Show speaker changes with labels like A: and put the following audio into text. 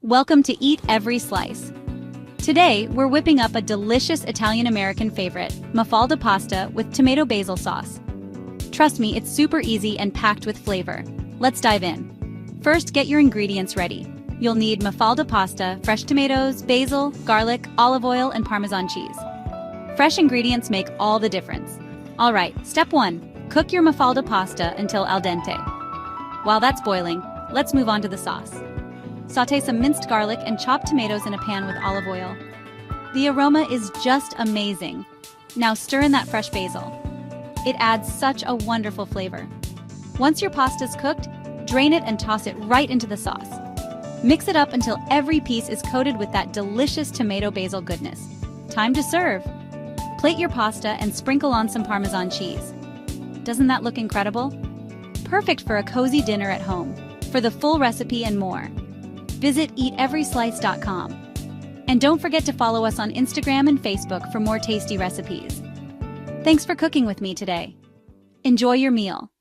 A: Welcome to Eat Every Slice. Today, we're whipping up a delicious Italian-American favorite, Mafalda pasta with tomato basil sauce. Trust me, it's super easy and packed with flavor. Let's dive in. First, get your ingredients ready. You'll need Mafalda pasta, fresh tomatoes, basil, garlic, olive oil, and Parmesan cheese. Fresh ingredients make all the difference. All right, step 1. Cook your Mafalda pasta until al dente. While that's boiling, let's move on to the sauce. Sauté some minced garlic and chopped tomatoes in a pan with olive oil. The aroma is just amazing. Now stir in that fresh basil. It adds such a wonderful flavor. Once your pasta's cooked, drain it and toss it right into the sauce. Mix it up until every piece is coated with that delicious tomato basil goodness. Time to serve. Plate your pasta and sprinkle on some Parmesan cheese. Doesn't that look incredible? Perfect for a cozy dinner at home. For the full recipe and more, visit eateveryslice.com. And don't forget to follow us on Instagram and Facebook for more tasty recipes. Thanks for cooking with me today. Enjoy your meal.